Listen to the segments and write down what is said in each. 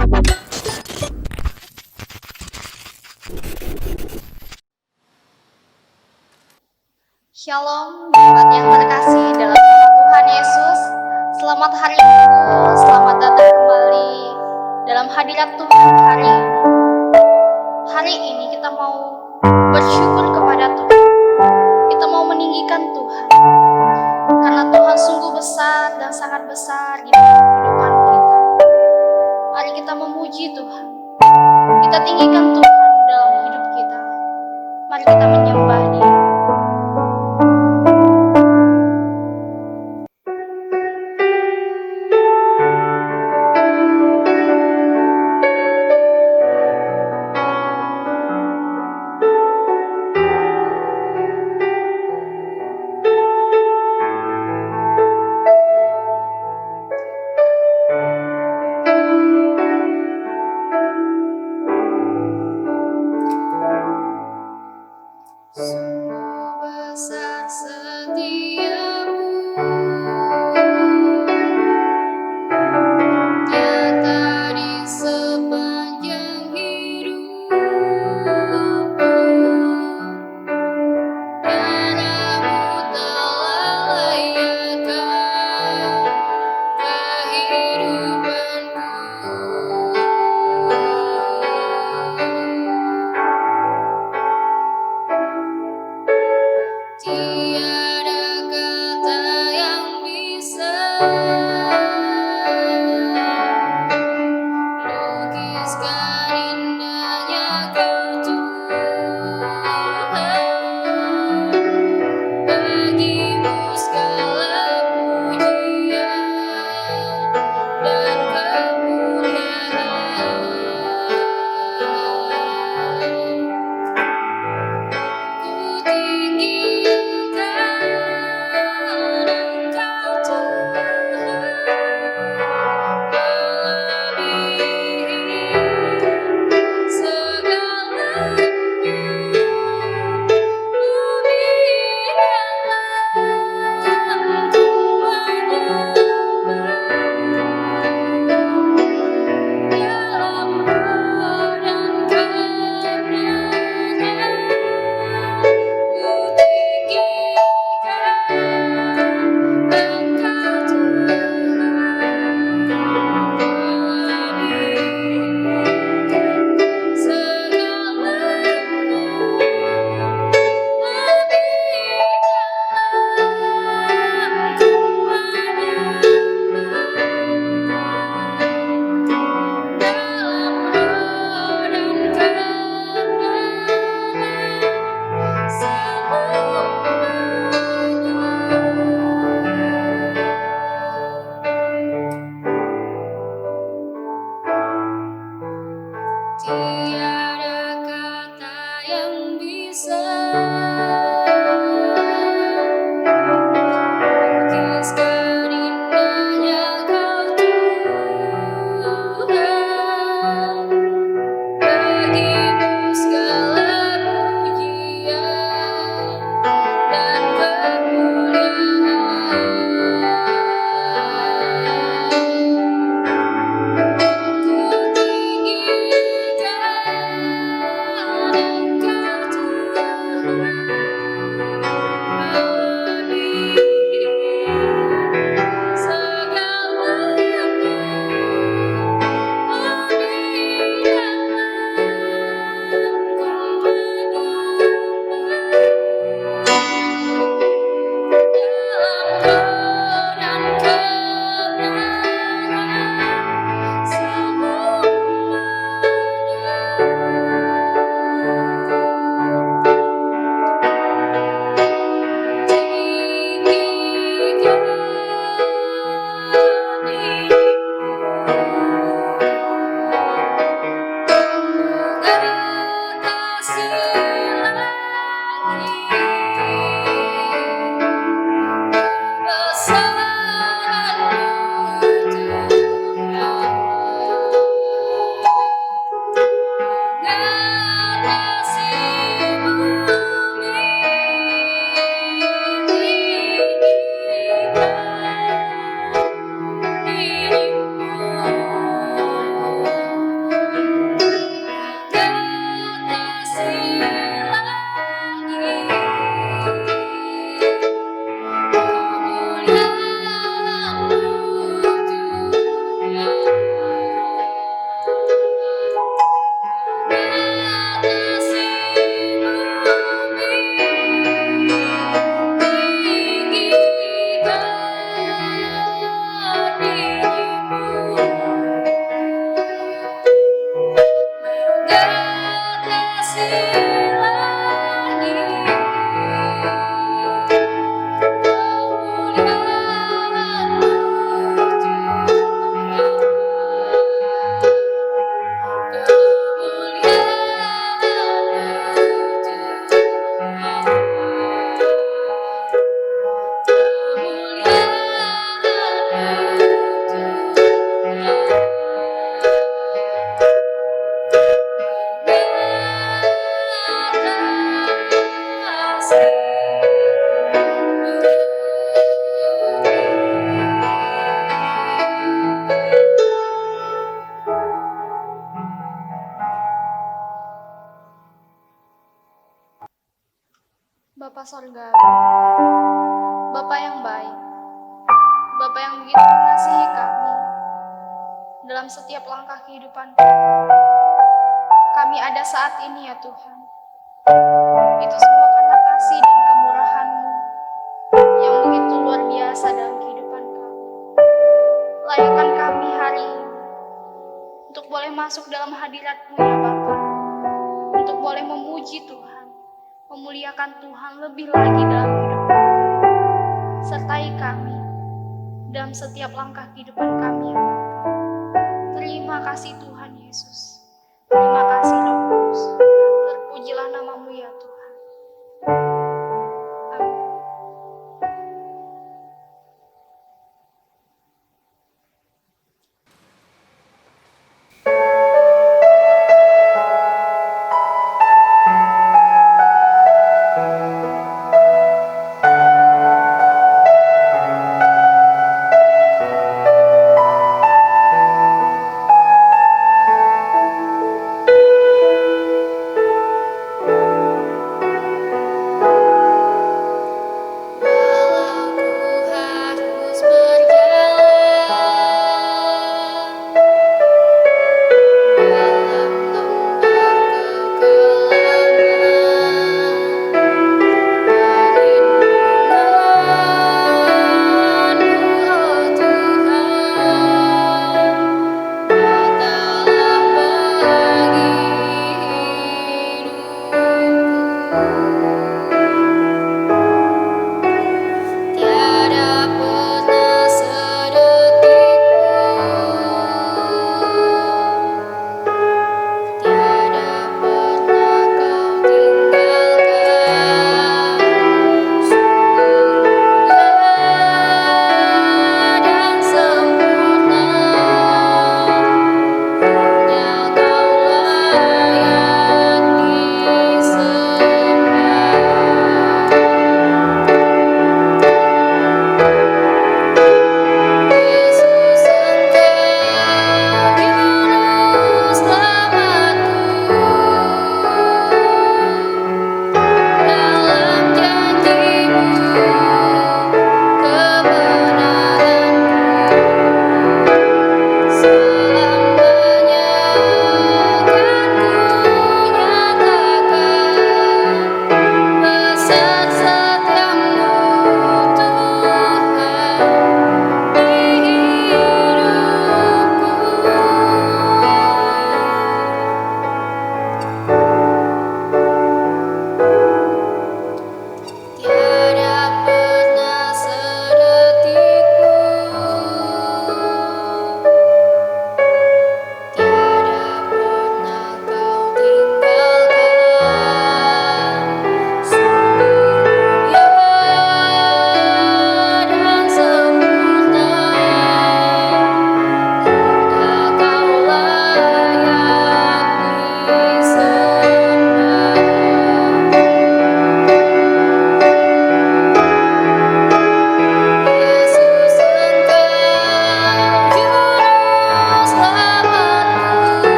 Shalom, jemaat yang terkasih dalam nama Tuhan Yesus. Selamat hari Minggu, selamat datang kembali dalam hadirat Tuhan hari ini. Hari ini kita mau bersyukur kepada Tuhan. Kita mau meninggikan Tuhan. Karena Tuhan sungguh besar dan sangat besar di dalam kehidupan kita. Mari kita memuji Tuhan. Kita tinggikan Tuhan dalam hidup kita. Mari kita menyembah Dia. Sungguh besar setiamu, nyata di sepanjang hidupku. Darahmu telah layakkan kehidupanku. Tiada kata yang bisa lukiskan indahnya Kau Tuhan. Bagimu segala pujian dan kemuliaan. Ku tinggikan Engkau Tuhan, melebihi segalanya. Bumi dan langit menyembah dalam roh dan kebenaran. Ku tinggikan Engkau Tuhan, melebihi segalanya. Bumi tiada kata yang bisa lukiskan indahnya Kau Tuhan. Bagimu segala pujian dan kemuliaan. Ku tinggikan Bapa Sorgawi, Bapa yang baik, Bapa yang begitu mengasihi kami dalam setiap langkah kehidupan kami ada saat ini ya Tuhan. Itu semua karena kasih dan kemurahan-Mu yang begitu luar biasa dalam kehidupan kami. Layakkan kami hari ini untuk boleh masuk dalam hadirat-Mu ya Bapa, untuk boleh memuji Tuhan, memuliakan Tuhan lebih lagi dalam hidup kami. Sertai kami dalam setiap langkah kehidupan kami ya Bapa. Terima kasih Tuhan Yesus. Terima kasih Roh Kudus. Terpujilah nama-Mu ya Tuhan. Amin.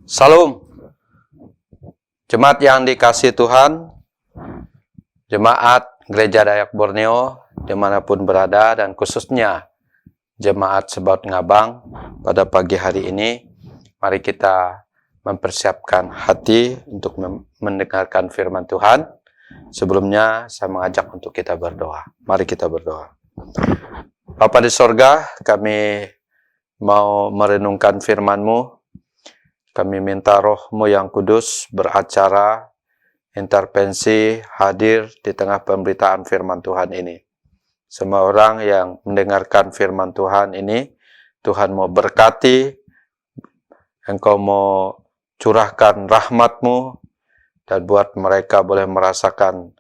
Salam, jemaat yang dikasihi Tuhan, jemaat Gereja Dayak Borneo dimanapun berada dan khususnya jemaat Sebaut Ngabang pada pagi hari ini, mari kita mempersiapkan hati untuk mendengarkan firman Tuhan. Sebelumnya saya mengajak untuk kita berdoa. Mari kita berdoa. Bapa di sorga, kami mau merenungkan firman-Mu. Kami minta Roh-Mu yang kudus beracara, intervensi, hadir di tengah pemberitaan firman Tuhan ini. Semua orang yang mendengarkan firman Tuhan ini, Tuhan mau berkati, Engkau mau curahkan rahmat-Mu, dan buat mereka boleh merasakan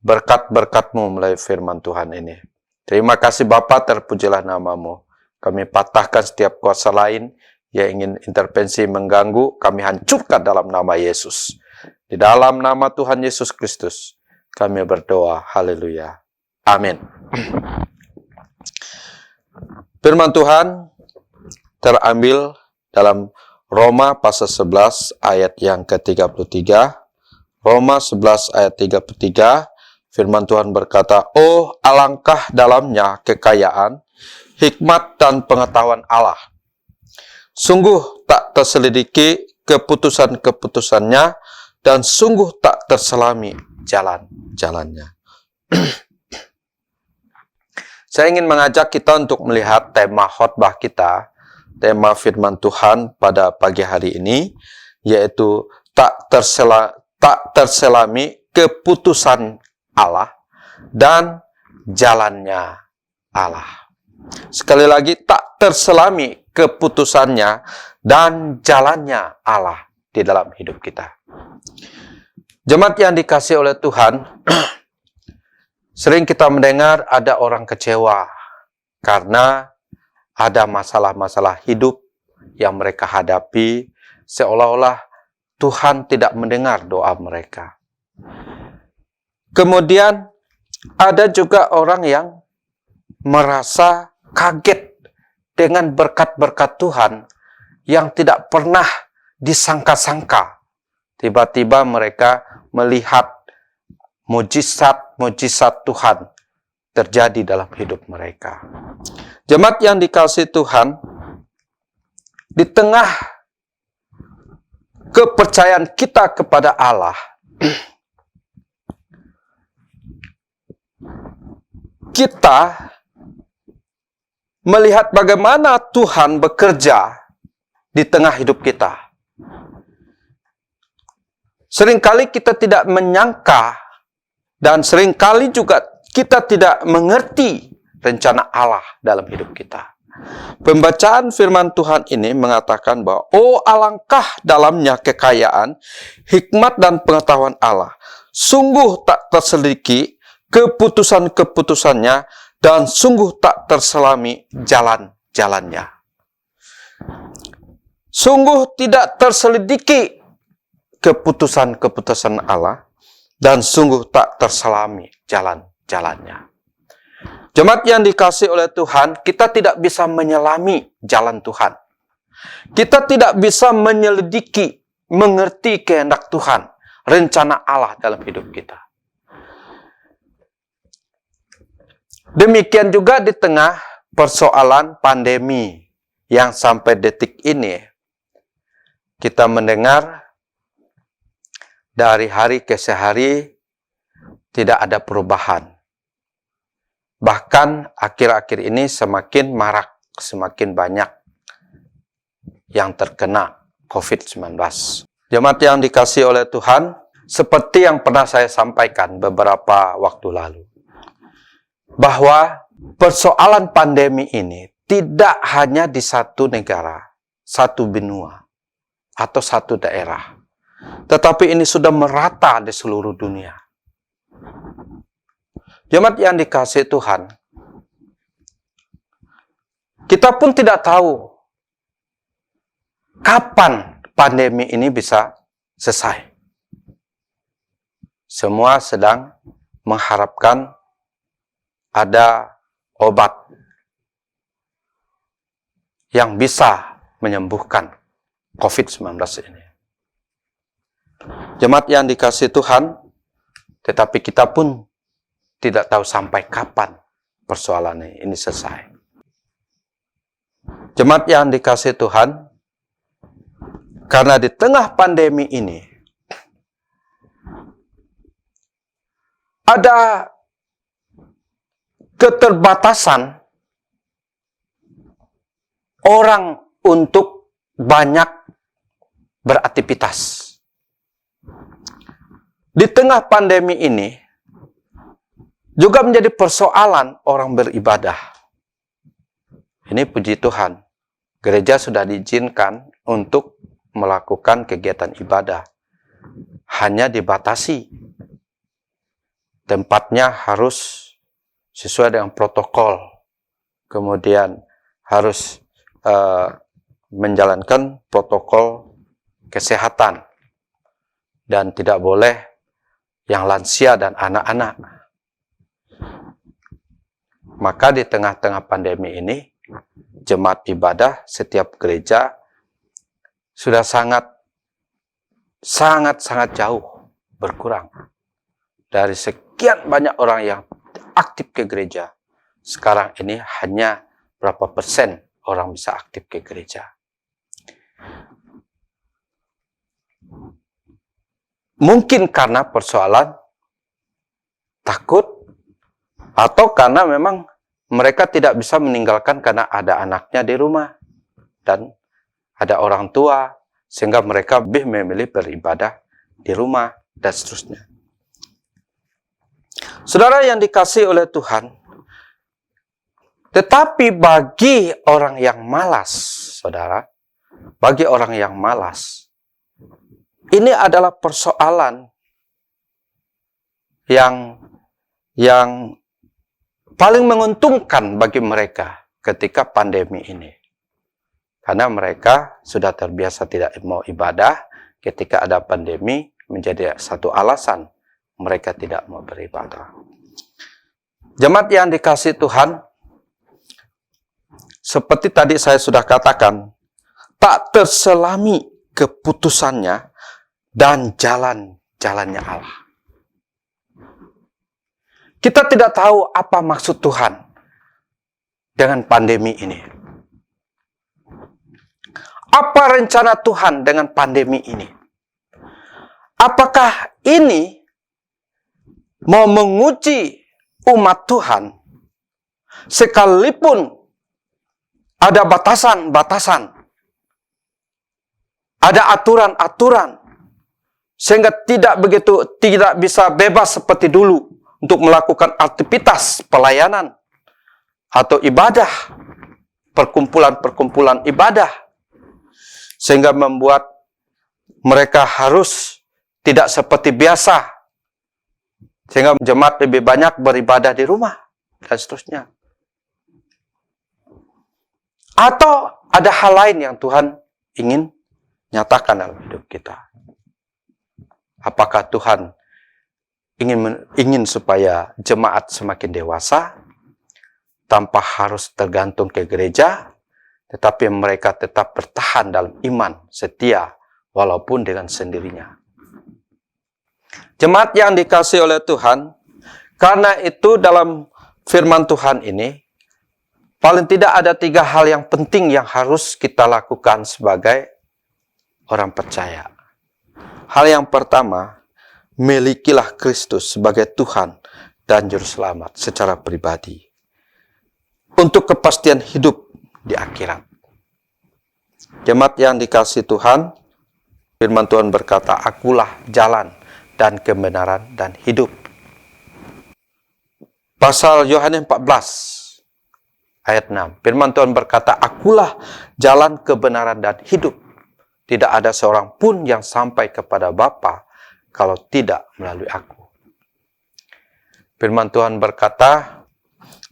berkat-berkat-Mu melalui firman Tuhan ini. Terima kasih Bapa, terpujilah nama-Mu. Kami patahkan setiap kuasa lain yang ingin intervensi mengganggu, kami hancurkan dalam nama Yesus. Di dalam nama Tuhan Yesus Kristus, kami berdoa. Haleluya. Amin. Firman Tuhan terambil dalam Roma pasal 11 ayat yang ke-33. Roma 11 ayat 33. Firman Tuhan berkata, "Oh, alangkah dalamnya kekayaan, hikmat dan pengetahuan Allah. Sungguh tak terselidiki keputusan-keputusannya, dan sungguh tak terselami jalan-jalannya." Saya ingin mengajak kita untuk melihat tema khotbah kita, tema firman Tuhan pada pagi hari ini, yaitu tak terselami keputusan Allah dan jalannya Allah. Sekali lagi, tak terselami keputusannya dan jalannya Allah di dalam hidup kita. Jemaat yang dikasihi oleh Tuhan, sering kita mendengar ada orang kecewa karena ada masalah-masalah hidup yang mereka hadapi, seolah-olah Tuhan tidak mendengar doa mereka. Kemudian ada juga orang yang merasa kaget dengan berkat-berkat Tuhan yang tidak pernah disangka-sangka. Tiba-tiba mereka melihat mujizat-mujizat Tuhan terjadi dalam hidup mereka. Jemaat yang dikasihi Tuhan, di tengah kepercayaan kita kepada Allah, kita melihat bagaimana Tuhan bekerja di tengah hidup kita. Seringkali kita tidak menyangka dan seringkali juga kita tidak mengerti rencana Allah dalam hidup kita. Pembacaan firman Tuhan ini mengatakan bahwa, oh alangkah dalamnya kekayaan, hikmat dan pengetahuan Allah. Sungguh tak terselidiki keputusan-keputusannya, dan sungguh tak terselami jalan-jalannya. Sungguh tidak terselidiki keputusan-keputusan Allah, dan sungguh tak terselami jalan-jalannya. Jemaat yang dikasihi oleh Tuhan, kita tidak bisa menyelami jalan Tuhan. Kita tidak bisa menyelidiki, mengerti kehendak Tuhan, rencana Allah dalam hidup kita. Demikian juga di tengah persoalan pandemi yang sampai detik ini, kita mendengar dari hari ke hari tidak ada perubahan. Bahkan akhir-akhir ini semakin marak, semakin banyak yang terkena COVID-19. Jemaat yang dikasihi oleh Tuhan, seperti yang pernah saya sampaikan beberapa waktu lalu, bahwa persoalan pandemi ini tidak hanya di satu negara, satu benua, atau satu daerah, tetapi ini sudah merata di seluruh dunia. Jemaat yang dikasihi Tuhan, kita pun tidak tahu kapan pandemi ini bisa selesai. Semua sedang mengharapkan ada obat yang bisa menyembuhkan COVID-19 ini. Jemaat yang dikasihi Tuhan, tetapi kita pun tidak tahu sampai kapan persoalan ini selesai. Jemaat yang dikasihi Tuhan, Karena di tengah pandemi ini, ada keterbatasan orang untuk banyak beraktivitas. Di tengah pandemi ini, juga menjadi persoalan orang beribadah. Ini puji Tuhan, gereja sudah diizinkan untuk melakukan kegiatan ibadah. Hanya dibatasi. Tempatnya harus sesuai dengan protokol. Kemudian harus menjalankan protokol kesehatan. Dan tidak boleh yang lansia dan anak-anak. Maka di tengah-tengah pandemi ini, jemaat ibadah setiap gereja sudah sangat jauh berkurang. Dari sekian banyak orang yang aktif ke gereja, sekarang ini hanya berapa persen orang bisa aktif ke gereja. Mungkin karena persoalan takut, atau karena memang mereka tidak bisa meninggalkan karena ada anaknya di rumah dan ada orang tua, sehingga mereka lebih memilih beribadah di rumah dan seterusnya. Saudara yang dikasihi oleh Tuhan, tetapi bagi orang yang malas, saudara, bagi orang yang malas, ini adalah persoalan yang paling menguntungkan bagi mereka ketika pandemi ini. Karena mereka sudah terbiasa tidak mau ibadah, ketika ada pandemi menjadi satu alasan mereka tidak mau beribadah. Jemaat yang dikasihi Tuhan, seperti tadi saya sudah katakan, tak terselami keputusannya dan jalan-jalannya Allah. Kita tidak tahu apa maksud Tuhan dengan pandemi ini. Apa rencana Tuhan dengan pandemi ini? Apakah ini mau menguji umat Tuhan sekalipun ada batasan-batasan, ada aturan-aturan, sehingga tidak bisa bebas seperti dulu untuk melakukan aktivitas pelayanan atau ibadah, perkumpulan-perkumpulan ibadah, sehingga membuat mereka harus tidak seperti biasa, sehingga jemaat lebih banyak beribadah di rumah dan seterusnya. Atau ada hal lain yang Tuhan ingin nyatakan dalam hidup kita. Apakah Tuhan ingin supaya jemaat semakin dewasa, tanpa harus tergantung ke gereja, tetapi mereka tetap bertahan dalam iman setia, walaupun dengan sendirinya. Jemaat yang dikasihi oleh Tuhan, karena itu dalam firman Tuhan ini, paling tidak ada 3 hal yang penting yang harus kita lakukan sebagai orang percaya. Hal yang pertama, milikilah Kristus sebagai Tuhan dan Juru Selamat secara pribadi. Untuk kepastian hidup di akhirat. Jemaat yang dikasihi Tuhan, firman Tuhan berkata, "Akulah jalan dan kebenaran dan hidup." Pasal Yohanes 14 ayat 6. Firman Tuhan berkata, "Akulah jalan kebenaran dan hidup. Tidak ada seorang pun yang sampai kepada Bapa kalau tidak melalui aku." Firman Tuhan berkata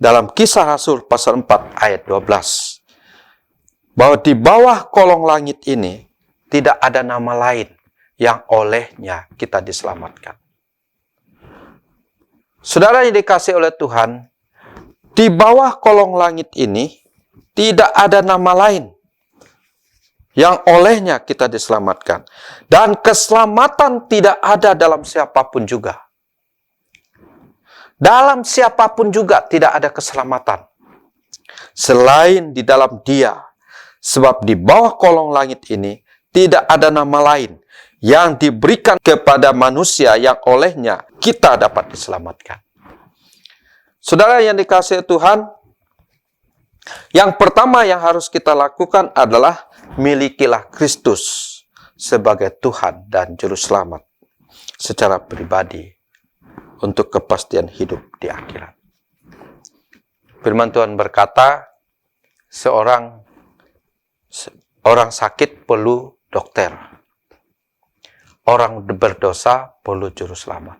dalam Kisah Rasul pasal 4 ayat 12, bahwa di bawah kolong langit ini tidak ada nama lain yang olehnya kita diselamatkan. Saudara yang dikasihi oleh Tuhan, di bawah kolong langit ini tidak ada nama lain yang olehnya kita diselamatkan. Dan keselamatan tidak ada dalam siapapun juga. Dalam siapapun juga tidak ada keselamatan selain di dalam Dia. Sebab di bawah kolong langit ini Tidak ada nama lain yang diberikan kepada manusia yang olehnya kita dapat diselamatkan. Saudara yang dikasihi Tuhan, yang pertama yang harus kita lakukan adalah milikilah Kristus sebagai Tuhan dan Juru Selamat secara pribadi untuk kepastian hidup di akhirat. Firman Tuhan berkata, orang sakit perlu dokter. Orang berdosa perlu Juru Selamat.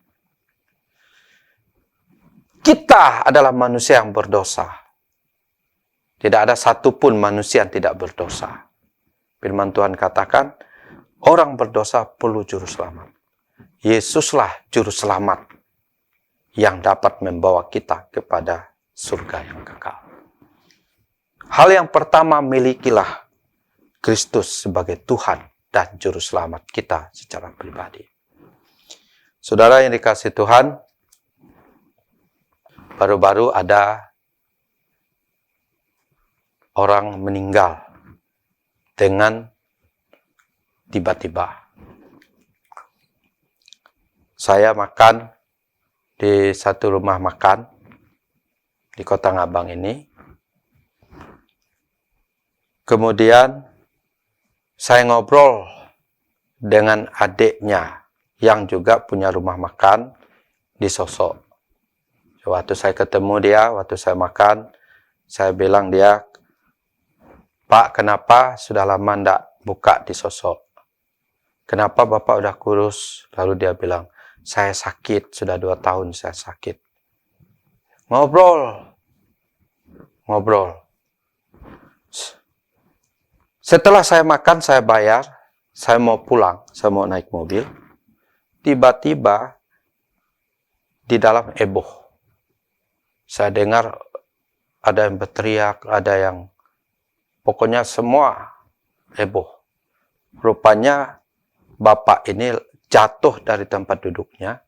Kita adalah manusia yang berdosa. Tidak ada satupun manusia yang tidak berdosa. Firman Tuhan katakan, orang berdosa perlu Juru Selamat. Yesuslah Juru Selamat yang dapat membawa kita kepada surga yang kekal. Hal yang pertama, milikilah Kristus sebagai Tuhan dan Juru Selamat kita secara pribadi. Saudara yang dikasihi Tuhan, baru-baru ada orang meninggal dengan tiba-tiba. Saya makan di satu rumah makan di Kota Ngabang ini. Kemudian saya ngobrol dengan adiknya yang juga punya rumah makan di Sosok. Waktu saya ketemu dia, waktu saya makan, saya bilang dia, "Pak, kenapa sudah lama ndak buka di Sosok? Kenapa Bapak udah kurus?" Lalu dia bilang, "Saya sakit, sudah 2 tahun saya sakit." Ngobrol. Setelah saya makan, saya bayar, saya mau pulang, saya mau naik mobil. Tiba-tiba di dalam heboh. Saya dengar ada yang berteriak, ada yang pokoknya semua heboh. Rupanya bapak ini jatuh dari tempat duduknya,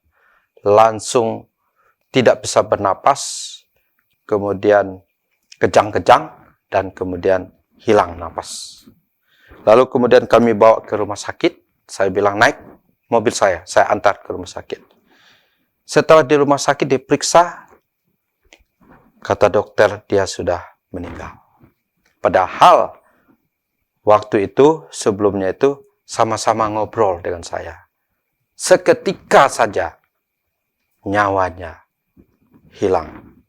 langsung tidak bisa bernapas, kemudian kejang-kejang, dan kemudian hilang napas. Lalu kemudian kami bawa ke rumah sakit, saya bilang naik mobil saya antar ke rumah sakit. Setelah di rumah sakit diperiksa, kata dokter dia sudah meninggal. Padahal waktu itu, sebelumnya itu, sama-sama ngobrol dengan saya. Seketika saja nyawanya hilang.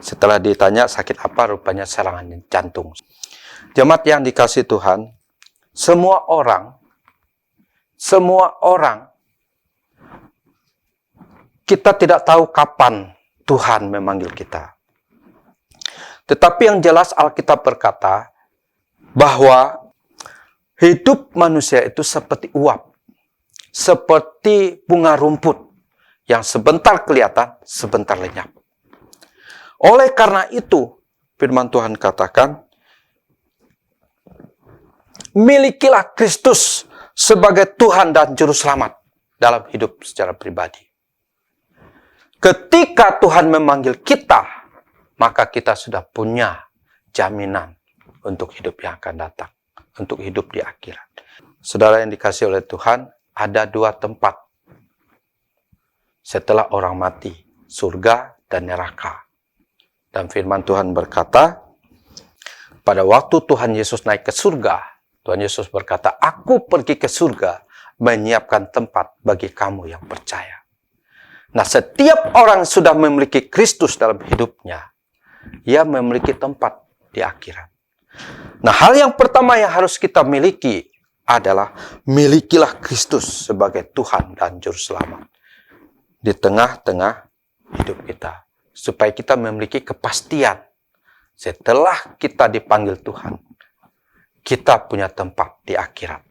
Setelah ditanya sakit apa, rupanya serangan jantung. Jemaat yang dikasihi Tuhan, semua orang kita tidak tahu kapan Tuhan memanggil kita. Tetapi yang jelas Alkitab berkata bahwa hidup manusia itu seperti uap, seperti bunga rumput yang sebentar kelihatan, sebentar lenyap. Oleh karena itu, firman Tuhan katakan, milikilah Kristus sebagai Tuhan dan Juru Selamat dalam hidup secara pribadi. Ketika Tuhan memanggil kita, maka kita sudah punya jaminan untuk hidup yang akan datang, untuk hidup di akhirat. Saudara yang dikasihi oleh Tuhan, ada 2 tempat setelah orang mati, surga dan neraka. Dan firman Tuhan berkata, pada waktu Tuhan Yesus naik ke surga, Tuhan Yesus berkata, "Aku pergi ke surga, menyiapkan tempat bagi kamu yang percaya." Nah, setiap orang sudah memiliki Kristus dalam hidupnya, ia memiliki tempat di akhirat. Nah, hal yang pertama yang harus kita miliki adalah milikilah Kristus sebagai Tuhan dan Juru Selamat di tengah-tengah hidup kita, supaya kita memiliki kepastian setelah kita dipanggil Tuhan, kita punya tempat di akhirat.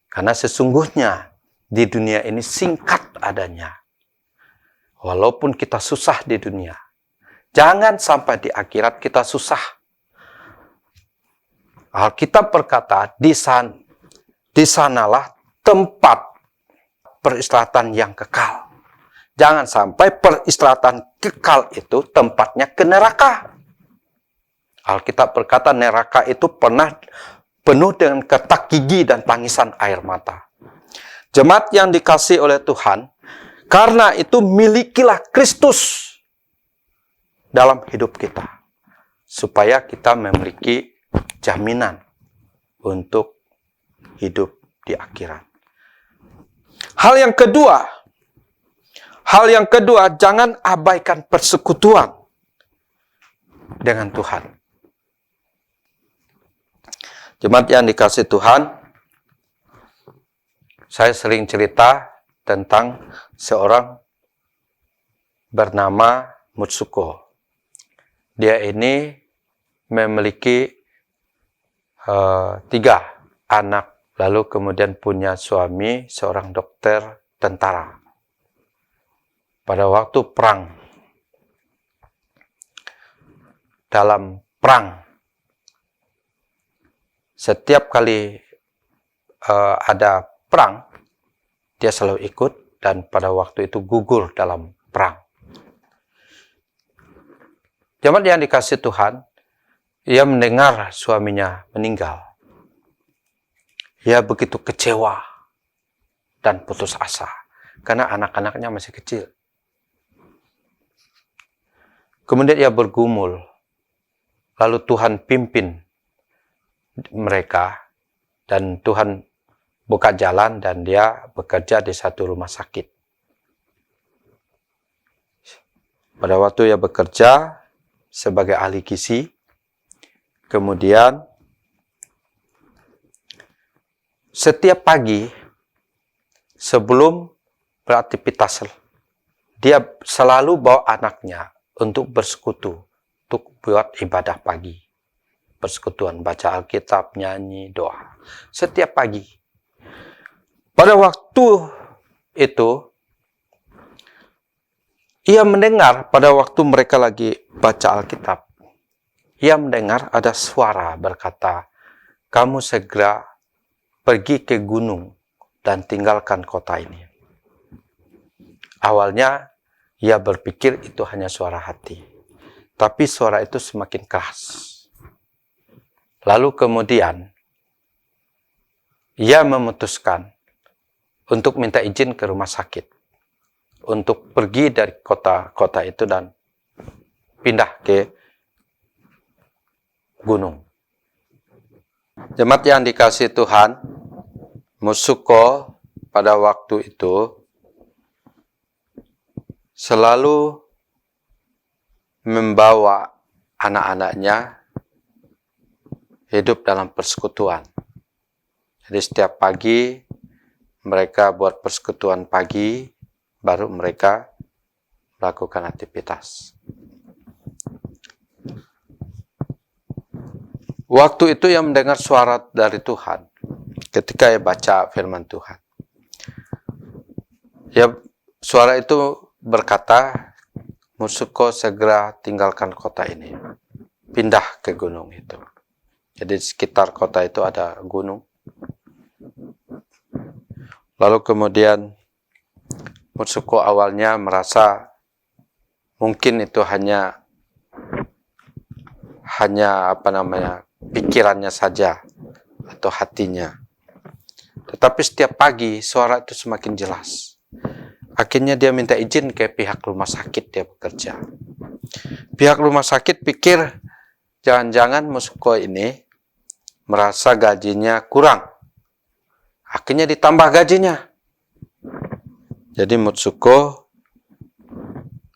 Karena sesungguhnya di dunia ini singkat adanya. Walaupun kita susah di dunia, jangan sampai di akhirat kita susah. Alkitab berkata, di sanalah tempat peristirahatan yang kekal. Jangan sampai peristirahatan kekal itu tempatnya ke neraka. Alkitab berkata neraka itu penuh dengan ketak gigi dan tangisan air mata. Jemaat yang dikasihi oleh Tuhan, karena itu milikilah Kristus dalam hidup kita, supaya kita memiliki jaminan untuk hidup di akhirat. Hal yang kedua, jangan abaikan persekutuan dengan Tuhan. Jemaat yang dikasihi Tuhan, saya sering cerita tentang seorang bernama Mutsuko. Dia ini memiliki 3 anak, lalu kemudian punya suami seorang dokter tentara. Pada waktu perang, dalam perang, setiap kali ada perang, dia selalu ikut, dan pada waktu itu gugur dalam perang. Jemaat yang dikasihi Tuhan, ia mendengar suaminya meninggal. Ia begitu kecewa dan putus asa, karena anak-anaknya masih kecil. Kemudian ia bergumul, lalu Tuhan pimpin mereka, dan Tuhan buka jalan, dan dia bekerja di satu rumah sakit. Pada waktu ia bekerja sebagai ahli gizi, kemudian setiap pagi sebelum beraktivitas, dia selalu bawa anaknya untuk bersekutu, untuk buat ibadah pagi. Persekutuan, baca Alkitab, nyanyi, doa. Setiap pagi. Pada waktu itu, ia mendengar pada waktu mereka lagi baca Alkitab, ia mendengar ada suara berkata, "Kamu segera pergi ke gunung dan tinggalkan kota ini." Awalnya, ia berpikir itu hanya suara hati. Tapi suara itu semakin keras. Lalu kemudian, ia memutuskan untuk minta izin ke rumah sakit, untuk pergi dari kota itu dan pindah ke gunung. Jemaat yang dikasihi Tuhan, Mutsuko pada waktu itu selalu membawa anak-anaknya hidup dalam persekutuan. Jadi setiap pagi mereka buat persekutuan pagi, baru mereka melakukan aktivitas. Waktu itu ia mendengar suara dari Tuhan ketika ia baca firman Tuhan. Suara itu berkata, "Mutsuko, segera tinggalkan kota ini. Pindah ke gunung itu." Jadi di sekitar kota itu ada gunung. Lalu kemudian Mutsuko awalnya merasa mungkin itu hanya pikirannya saja atau hatinya. Tetapi setiap pagi suara itu semakin jelas. Akhirnya dia minta izin ke pihak rumah sakit dia bekerja. Pihak rumah sakit pikir jangan-jangan Mutsuko ini merasa gajinya kurang. Akhirnya ditambah gajinya. Jadi Mutsuko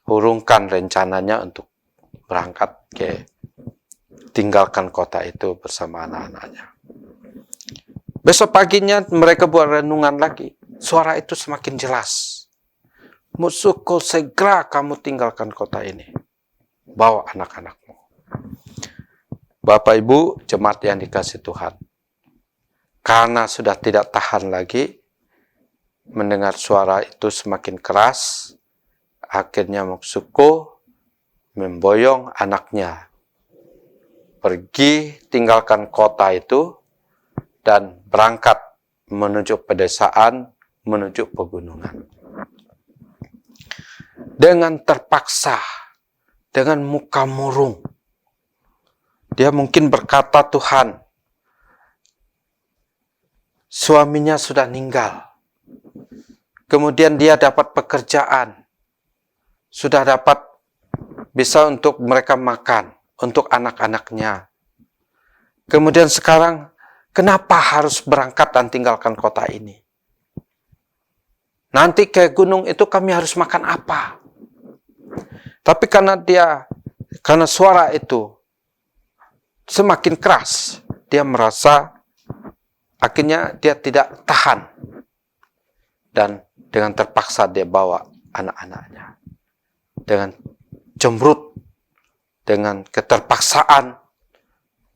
urungkan rencananya untuk berangkat tinggalkan kota itu bersama anak-anaknya. Besok paginya mereka buat renungan lagi. Suara itu semakin jelas. "Mutsuko, segera kamu tinggalkan kota ini. Bawa anak-anakmu." Bapak Ibu, jemaat yang dikasihi Tuhan, karena sudah tidak tahan lagi mendengar suara itu semakin keras, akhirnya Mutsuko memboyong anaknya pergi tinggalkan kota itu dan berangkat menuju pedesaan, menuju pegunungan. Dengan terpaksa, dengan muka murung, dia mungkin berkata, "Tuhan, suaminya sudah meninggal. Kemudian dia dapat pekerjaan, sudah dapat bisa untuk mereka makan, untuk anak-anaknya. Kemudian sekarang, kenapa harus berangkat dan tinggalkan kota ini? Nanti ke gunung itu kami harus makan apa? Tapi karena suara itu semakin keras, dia merasa akhirnya dia tidak tahan. Dan dengan terpaksa dia bawa anak-anaknya. Dengan cemberut, dengan keterpaksaan,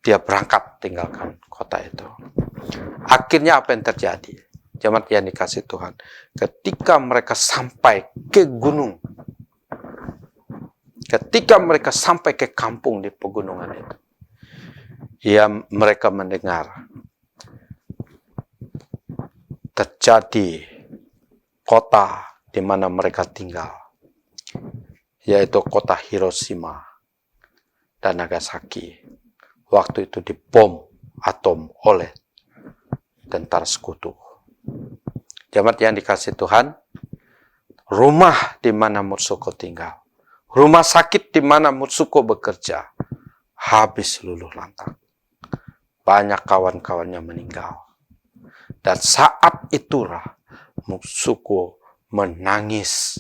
dia berangkat tinggalkan kota itu. Akhirnya apa yang terjadi? Jemaat yang dikasih Tuhan. Ketika mereka sampai ke gunung, ketika mereka sampai ke kampung di pegunungan itu, mereka mendengar terjadi kota di mana mereka tinggal, yaitu kota Hiroshima dan Nagasaki. Waktu itu dibom atom oleh tentara sekutu. Jemaat yang dikasih Tuhan, rumah di mana Mutsuko tinggal, rumah sakit di mana Mutsuko bekerja, habis luluh lantak. Banyak kawan-kawannya meninggal. Dan saat itulah Mutsuko menangis,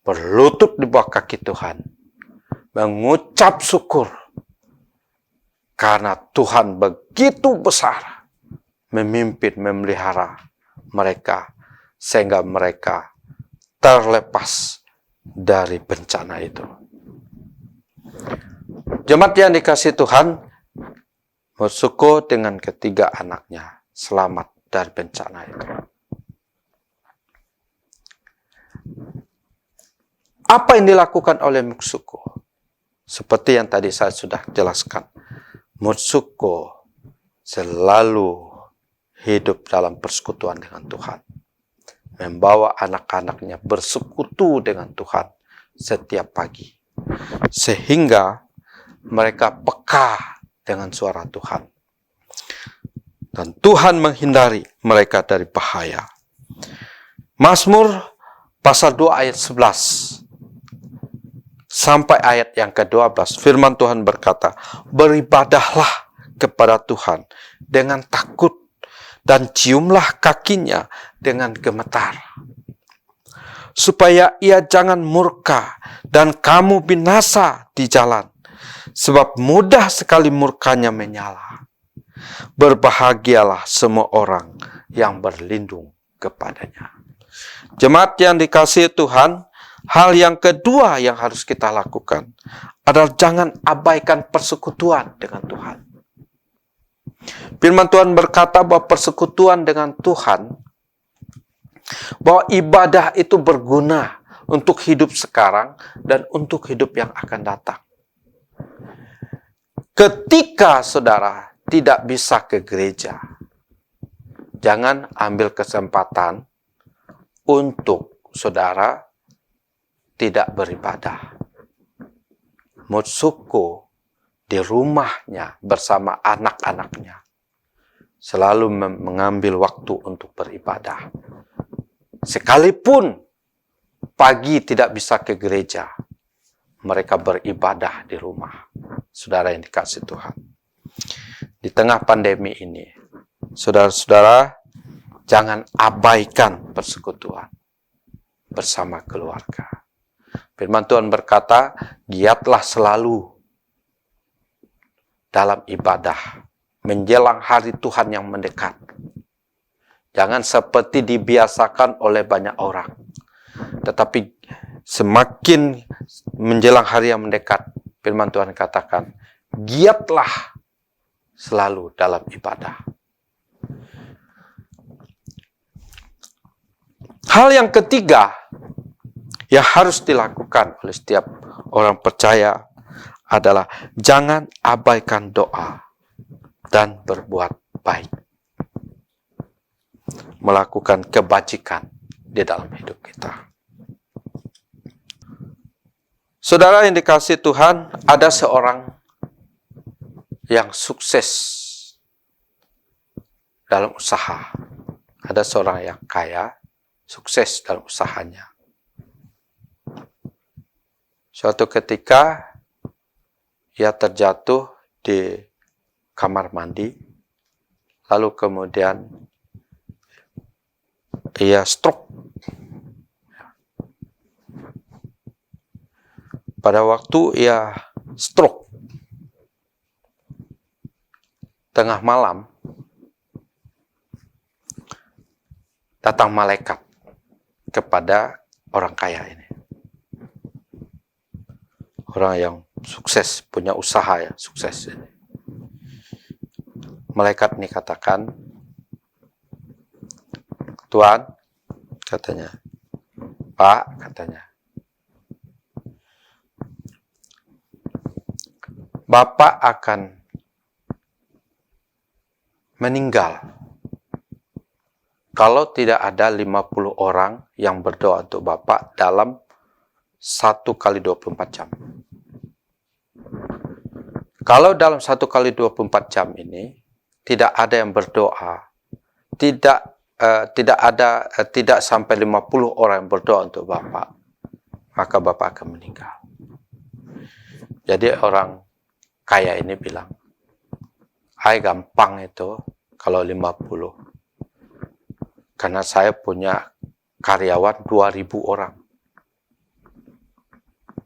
berlutut di bawah kaki Tuhan, mengucap syukur karena Tuhan begitu besar memimpin, memelihara mereka sehingga mereka terlepas dari bencana itu. Jemaat yang dikasih Tuhan, Mutsuko dengan ketiga anaknya selamat dari bencana itu. Apa yang dilakukan oleh Mutsuko? Seperti yang tadi saya sudah jelaskan, Mutsuko selalu hidup dalam persekutuan dengan Tuhan. Membawa anak-anaknya bersekutu dengan Tuhan setiap pagi. Sehingga mereka peka dengan suara Tuhan. Dan Tuhan menghindari mereka dari bahaya. Mazmur pasal 2 ayat 11 sampai ayat yang ke-12, firman Tuhan berkata, beribadahlah kepada Tuhan dengan takut dan ciumlah kakinya dengan gemetar, supaya ia jangan murka dan kamu binasa di jalan, sebab mudah sekali murkanya menyala. Berbahagialah semua orang yang berlindung kepadanya. Jemaat yang dikasihi Tuhan, hal yang kedua yang harus kita lakukan adalah jangan abaikan persekutuan dengan Tuhan. Firman Tuhan berkata bahwa persekutuan dengan Tuhan, bahwa ibadah itu berguna untuk hidup sekarang dan untuk hidup yang akan datang. Ketika saudara tidak bisa ke gereja, jangan ambil kesempatan untuk saudara tidak beribadah. Mutsuko di rumahnya bersama anak-anaknya selalu mengambil waktu untuk beribadah. Sekalipun pagi tidak bisa ke gereja, mereka beribadah di rumah. Saudara yang dikasih Tuhan. Di tengah pandemi ini, saudara-saudara, jangan abaikan persekutuan bersama keluarga. Firman Tuhan berkata, giatlah selalu dalam ibadah menjelang hari Tuhan yang mendekat. Jangan seperti dibiasakan oleh banyak orang. Tetapi semakin menjelang hari yang mendekat, firman Tuhan katakan, giatlah selalu dalam ibadah. Hal yang ketiga yang harus dilakukan oleh setiap orang percaya adalah jangan abaikan doa dan berbuat baik. Melakukan kebajikan di dalam hidup kita. Saudara yang dikasihi Tuhan, ada seorang yang sukses dalam usaha. Ada seorang yang kaya, sukses dalam usahanya. Suatu ketika, ia terjatuh di kamar mandi, lalu kemudian ia stroke. Pada waktu ia stroke, tengah malam, datang malaikat kepada orang kaya ini. Orang yang sukses, punya usaha ya, sukses ini. Malaikat ini katakan, Tuan, katanya, Pak, katanya, Bapak akan meninggal kalau tidak ada 50 orang yang berdoa untuk Bapak dalam 1 kali 24 jam. Kalau dalam 1 kali 24 jam ini tidak ada yang berdoa, tidak sampai 50 orang yang berdoa untuk Bapak, maka Bapak akan meninggal. Jadi orang kaya ini bilang, gampang itu kalau 50. Karena saya punya karyawan 2.000 orang.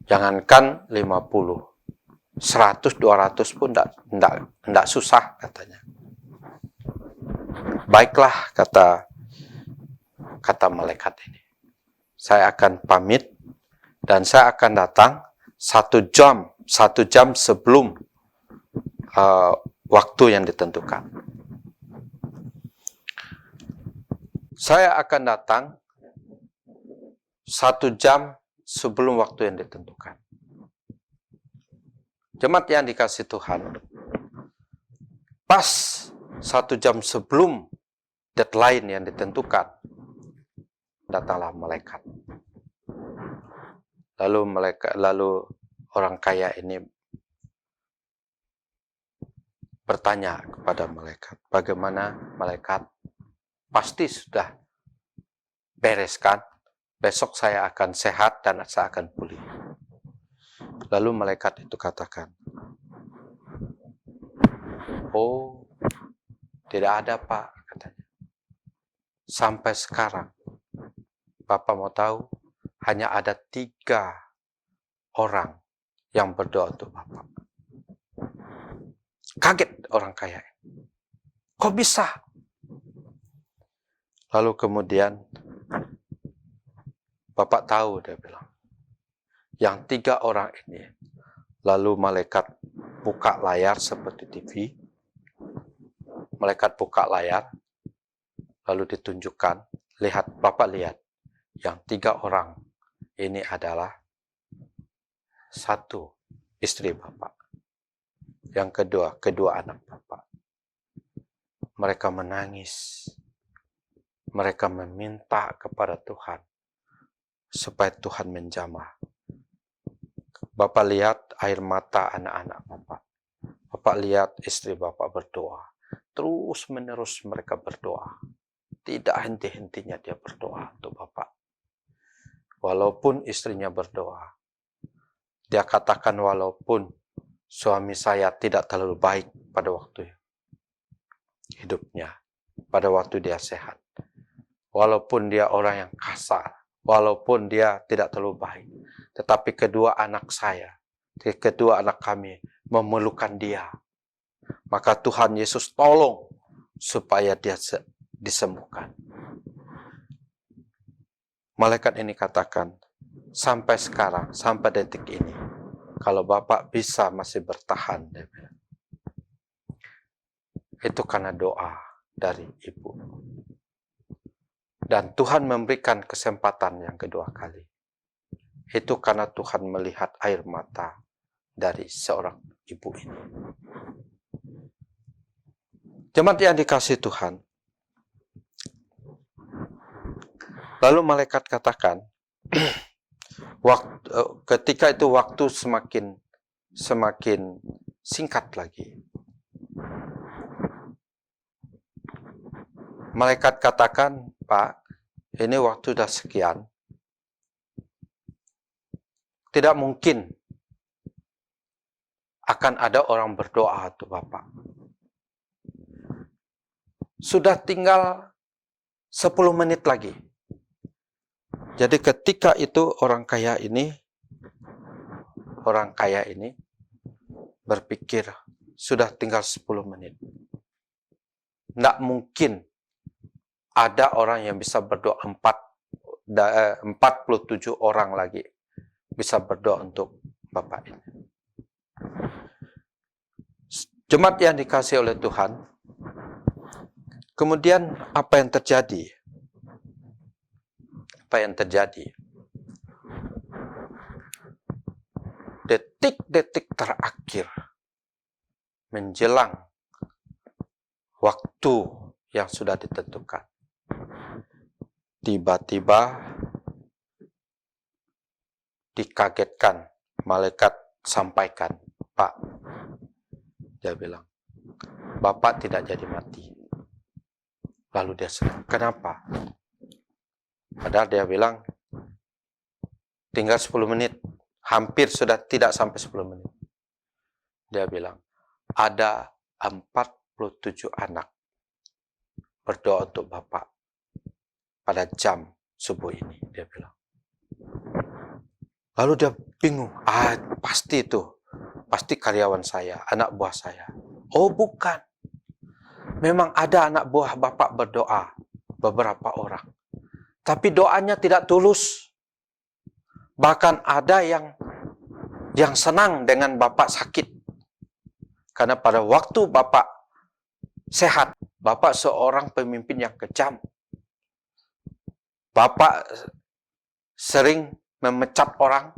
Jangankan 50, 100, 200 pun tidak susah katanya. Baiklah, kata malaikat ini. Saya akan pamit dan saya akan datang 1 jam sebelum waktu yang ditentukan. Saya akan datang 1 jam sebelum waktu yang ditentukan. Jemaat yang dikasih Tuhan, pas 1 jam sebelum deadline yang ditentukan, datanglah malaikat. Lalu orang kaya ini bertanya kepada malaikat, bagaimana malaikat? Pasti sudah beres kan? Besok saya akan sehat dan saya akan pulih. Lalu malaikat itu katakan, oh, tidak ada Pak, katanya. Sampai sekarang, Bapak mau tahu, hanya ada 3 orang yang berdoa untuk Bapak. Kaget orang kaya. Kok bisa? Lalu kemudian Bapak tahu, dia bilang. Yang 3 orang ini. Lalu malaikat buka layar seperti TV. Malaikat buka layar. Lalu ditunjukkan. Bapak lihat. Yang 3 orang ini adalah 1 istri Bapak. Yang kedua anak Bapak. Mereka menangis. Mereka meminta kepada Tuhan supaya Tuhan menjamah. Bapak lihat air mata anak-anak Bapak. Bapak lihat istri Bapak berdoa. Terus menerus mereka berdoa. Tidak henti-hentinya dia berdoa untuk Bapak. Walaupun istrinya berdoa. Dia katakan walaupun suami saya tidak terlalu baik pada waktu hidupnya, pada waktu dia sehat. Walaupun dia orang yang kasar, walaupun dia tidak terlalu baik, tetapi kedua anak kami memerlukan dia. Maka Tuhan Yesus tolong supaya dia disembuhkan. Malaikat ini katakan, sampai sekarang, sampai detik ini, kalau Bapak bisa masih bertahan, itu karena doa dari Ibu. Dan Tuhan memberikan kesempatan yang kedua kali. Itu karena Tuhan melihat air mata dari seorang ibu ini. Jemaat yang dikasihi Tuhan. Lalu malaikat katakan, ketika itu waktu semakin singkat lagi. Malaikat katakan, Pak, ini waktu sudah sekian. Tidak mungkin akan ada orang berdoa untuk Bapak. Sudah tinggal 10 menit lagi. Jadi ketika itu orang kaya ini berpikir, sudah tinggal 10 menit. Tidak mungkin ada orang yang bisa berdoa 47 orang lagi bisa berdoa untuk Bapak ini. Jemaat yang dikasihi oleh Tuhan, kemudian apa yang terjadi? Apa yang terjadi? Detik-detik terakhir menjelang waktu yang sudah ditentukan, tiba-tiba dikagetkan, malaikat sampaikan, Pak, dia bilang, Bapak tidak jadi mati. Lalu dia senang. Kenapa? Padahal dia bilang, tinggal 10 menit, hampir sudah tidak sampai 10 menit. Dia bilang, ada 47 anak berdoa untuk Bapak pada jam subuh ini, dia bilang. Lalu dia bingung, pasti itu, pasti karyawan saya, anak buah saya. Oh bukan, memang ada anak buah Bapak berdoa, beberapa orang. Tapi doanya tidak tulus. Bahkan ada yang senang dengan Bapak sakit. Karena pada waktu Bapak sehat, Bapak seorang pemimpin yang kejam. Bapak sering memecat orang,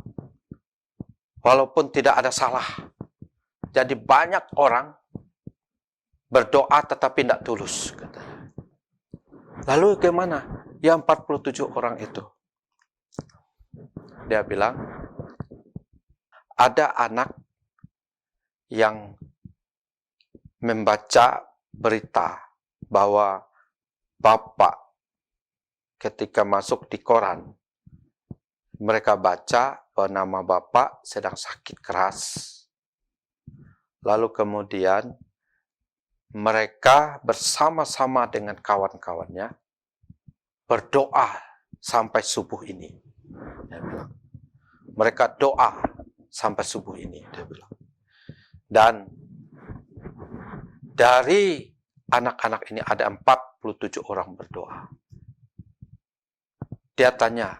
walaupun tidak ada salah. Jadi banyak orang berdoa tetapi tidak tulus, katanya. Lalu bagaimana? Yang 47 orang itu. Dia bilang, ada anak yang membaca berita bahwa Bapak ketika masuk di koran, mereka baca bahwa nama Bapak sedang sakit keras. Lalu kemudian mereka bersama-sama dengan kawan-kawannya berdoa sampai subuh ini. Dia bilang. Mereka doa sampai subuh ini, dia bilang. Dan dari anak-anak ini ada 47 orang berdoa. Dia tanya,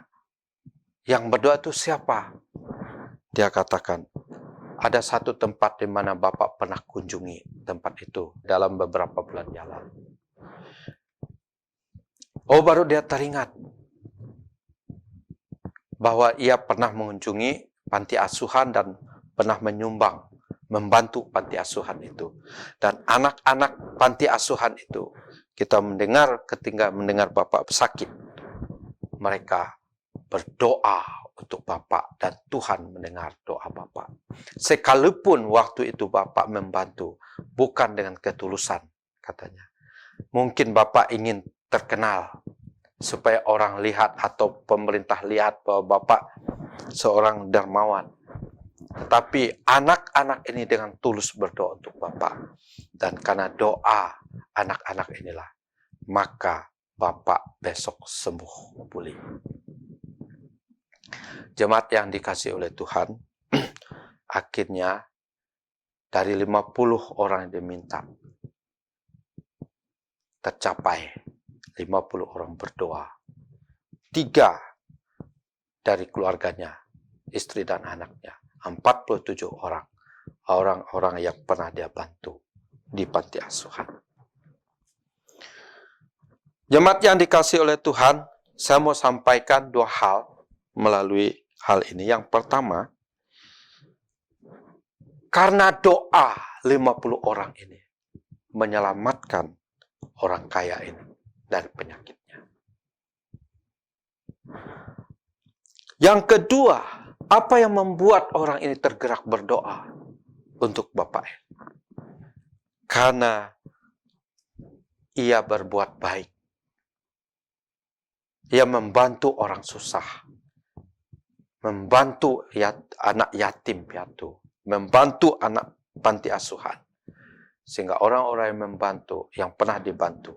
yang berdoa itu siapa? Dia katakan, ada satu tempat di mana Bapak pernah kunjungi tempat itu dalam beberapa bulan yang lalu. Oh, baru dia teringat bahwa ia pernah mengunjungi panti asuhan dan pernah menyumbang, membantu panti asuhan itu. Dan anak-anak panti asuhan itu, kita mendengar ketika mendengar Bapak sakit, mereka berdoa untuk Bapak dan Tuhan mendengar doa Bapak. Sekalipun waktu itu Bapak membantu, bukan dengan ketulusan, katanya. Mungkin Bapak ingin terkenal, supaya orang lihat atau pemerintah lihat bahwa Bapak seorang dermawan. Tetapi anak-anak ini dengan tulus berdoa untuk Bapak. Dan karena doa anak-anak inilah, maka Bapak besok sembuh pulih. Jemaat yang dikasihi oleh Tuhan, akhirnya dari 50 orang yang diminta, tercapai 50 orang berdoa. 3 dari keluarganya, istri dan anaknya. 47 orang. Orang-orang yang pernah dia bantu di panti asuhan. Jemaat yang dikasihi oleh Tuhan, saya mau sampaikan 2 hal melalui hal ini. Yang pertama, karena doa 50 orang ini menyelamatkan orang kaya ini dari penyakitnya. Yang kedua, apa yang membuat orang ini tergerak berdoa untuk Bapak? Karena ia berbuat baik Ia membantu orang susah, membantu anak yatim piatu, membantu anak panti asuhan. Sehingga orang-orang yang membantu, yang pernah dibantu,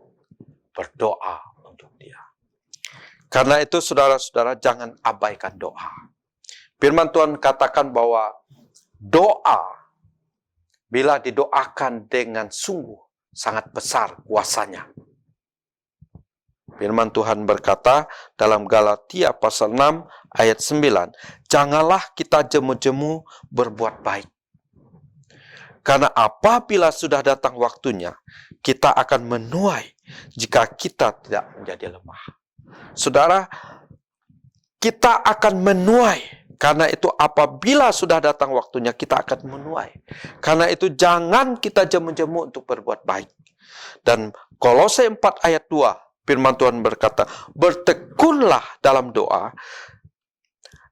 berdoa untuk dia. Karena itu saudara-saudara, jangan abaikan doa. Firman Tuhan katakan bahwa doa, bila didoakan dengan sungguh, sangat besar kuasanya. Firman Tuhan berkata dalam Galatia pasal 6 ayat 9, janganlah kita jemu-jemu berbuat baik. Karena apabila sudah datang waktunya, kita akan menuai jika kita tidak menjadi lemah. Saudara, kita akan menuai. Karena itu apabila sudah datang waktunya, kita akan menuai. Karena itu jangan kita jemu-jemu untuk berbuat baik. Dan Kolose 4 ayat 2, firman Tuhan berkata, bertekunlah dalam doa,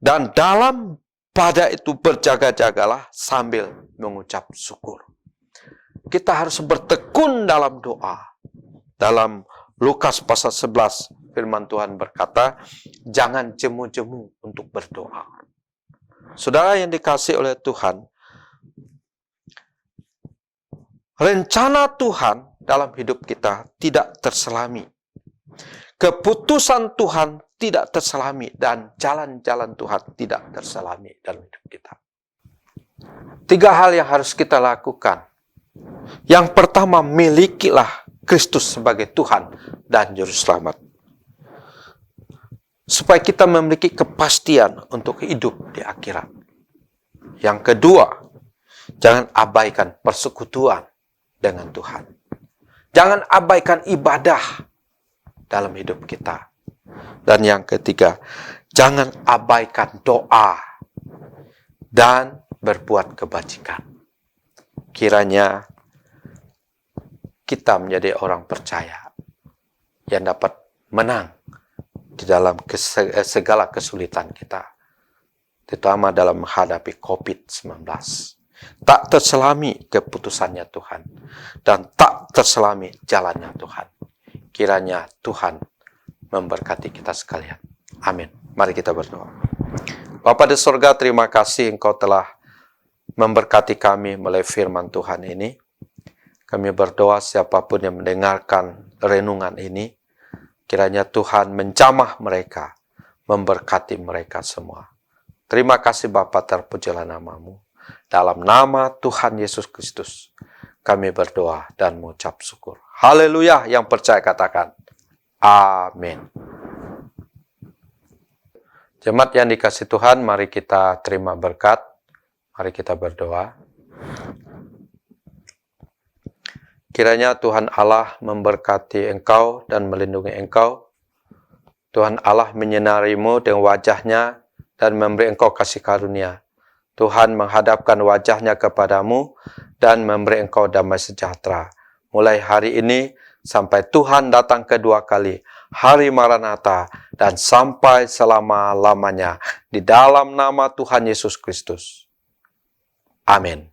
dan dalam pada itu berjaga-jagalah sambil mengucap syukur. Kita harus bertekun dalam doa. Dalam Lukas pasal 11, firman Tuhan berkata, jangan jemu-jemu untuk berdoa. Saudara yang dikasihi oleh Tuhan, rencana Tuhan dalam hidup kita tidak terselami. Keputusan Tuhan tidak terselami dan jalan-jalan Tuhan tidak terselami dalam hidup kita. 3 hal yang harus kita lakukan. Yang pertama, milikilah Kristus sebagai Tuhan dan Juru Selamat. Supaya kita memiliki kepastian untuk hidup di akhirat. Yang kedua, jangan abaikan persekutuan dengan Tuhan. Jangan abaikan ibadah dalam hidup kita. Dan yang ketiga, jangan abaikan doa dan berbuat kebajikan. Kiranya kita menjadi orang percaya yang dapat menang di dalam segala kesulitan kita, terutama dalam menghadapi COVID-19. Tak terselami keputusannya Tuhan, dan tak terselami jalannya Tuhan. Kiranya Tuhan memberkati kita sekalian. Amin. Mari kita berdoa. Bapa di surga, terima kasih Engkau telah memberkati kami melalui firman Tuhan ini. Kami berdoa siapapun yang mendengarkan renungan ini, kiranya Tuhan menjamah mereka, memberkati mereka semua. Terima kasih Bapa, terpujilah nama-Mu. Dalam nama Tuhan Yesus Kristus, kami berdoa dan mengucap syukur. Haleluya, yang percaya katakan, amin. Jemaat yang dikasihi Tuhan, mari kita terima berkat. Mari kita berdoa. Kiranya Tuhan Allah memberkati engkau dan melindungi engkau. Tuhan Allah menyinarimu dengan wajahnya dan memberi engkau kasih karunia. Tuhan menghadapkan wajahnya kepadamu dan memberi engkau damai sejahtera. Mulai hari ini sampai Tuhan datang kedua kali, hari Maranatha, dan sampai selama-lamanya. Di dalam nama Tuhan Yesus Kristus. Amin.